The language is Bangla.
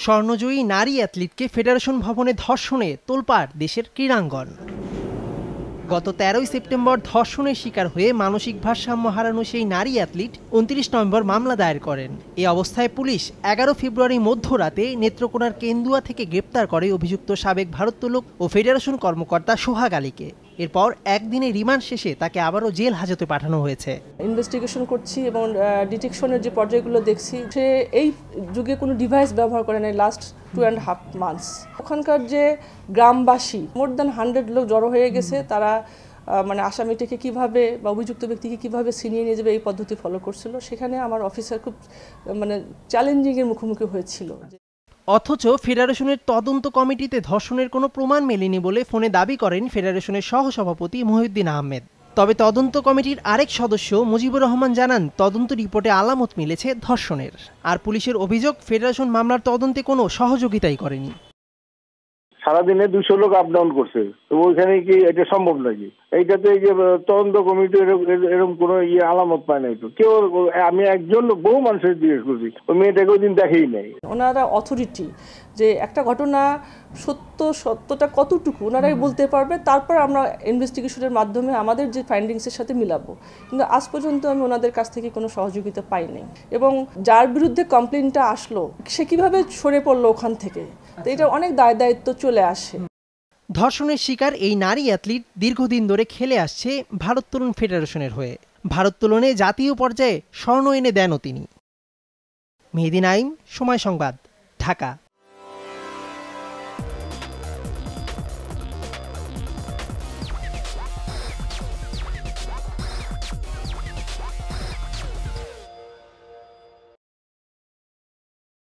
স্বর্ণজয়ী নারী অ্যাথলিটকে ফেডারেশন ভবনে ধর্ষণে তোলপাড় দেশের ক্রীড়াঙ্গন। গত 13 সেপ্টেম্বর ধর্ষণের শিকার হয়ে মানসিক ভারসাম্য হারানো সেই নারী অ্যাথলিট 29 নভেম্বর মামলা দায়ের করেন। এই অবস্থায় পুলিশ 11 ফেব্রুয়ারি মধ্যরাতে নেত্রকোনার কেন্দুয়া থেকে গ্রেপ্তার করে অভিযুক্ত সাবেক ভারোত্তোলক ও ফেডারেশন কর্মকর্তা সোহাগ আলীকে। এরপর একদিনে রিমান্ড শেষে তাকে আবারও জেল হাজতে পাঠানো হয়েছে। ইনভেস্টিগেশন করছি এবং ডিটেকশনের যে পর্যায়গুলো দেখছি, সে এই যুগে কোনো ডিভাইস ব্যবহার করে নাই লাস্ট 2.5 মান্থস। ওখানকার যে গ্রামবাসী মোর দ্যান 100 লোক জড়ো হয়ে গেছে, তারা মানে আসামিটিকে কিভাবে বা অভিযুক্ত ব্যক্তিকে কিভাবে ছিনিয়ে নিয়ে যাবে এই পদ্ধতি ফলো করছিল। সেখানে আমার অফিসার খুব মানে চ্যালেঞ্জিংয়ের মুখোমুখি হয়েছিল। অথচ ফেডারেশনের তদন্ত কমিটিতে ধর্ষণের কোনো প্রমাণ মেলেনি বলে ফোনে দাবি করেন ফেডারেশনের সহসভাপতি মহিউদ্দিন আহমেদ। তবে তদন্ত কমিটির আরেক সদস্য মুজিবুর রহমান জানান, তদন্ত রিপোর্টে আলামত মিলেছে ধর্ষণের। আর পুলিশের অভিযোগ, ফেডারেশন মামলার তদন্তে কোনো সহযোগিতাই করেনি। সারাদিনে 200 লোক আপ ডাউন করছে, তো ওইখানে কি এটা সম্ভব নাকি? এইটাতে যে তদন্ত কমিটি এরকম কোনো আলামত পায় নাই। তো কেউ, আমি একজন বহু মানুষের জিজ্ঞেস করছি, ওই মেয়েটাকে ওই দিন দেখেই নাই। ওনারা অথরিটি, যে একটা ঘটনা সত্যটা কতটুকু ওনারাই বলতে পারবে, তারপর আমরা ইনভেস্টিগেশনের মাধ্যমে আমাদের যে ফাইন্ডিংসের সাথে মিলাবো। কিন্তু আজ পর্যন্ত আমি ওনাদের কাছ থেকে কোনো সহযোগিতা পাইনি। এবং যার বিরুদ্ধে কমপ্লেনটা আসলো, সে কিভাবে সরে পড়লো ওখান থেকে, তো এটা অনেক দায়িত্ব চলে আসে। ধর্ষণের শিকার এই নারী অ্যাথলিট দীর্ঘদিন ধরে খেলে আসছে ভারোত্তোলন ফেডারেশনের হয়ে। ভারোত্তোলনে জাতীয় পর্যায়ে স্বর্ণ এনে দেনও তিনি। মেহেদী নাইম, সময় সংবাদ, ঢাকা।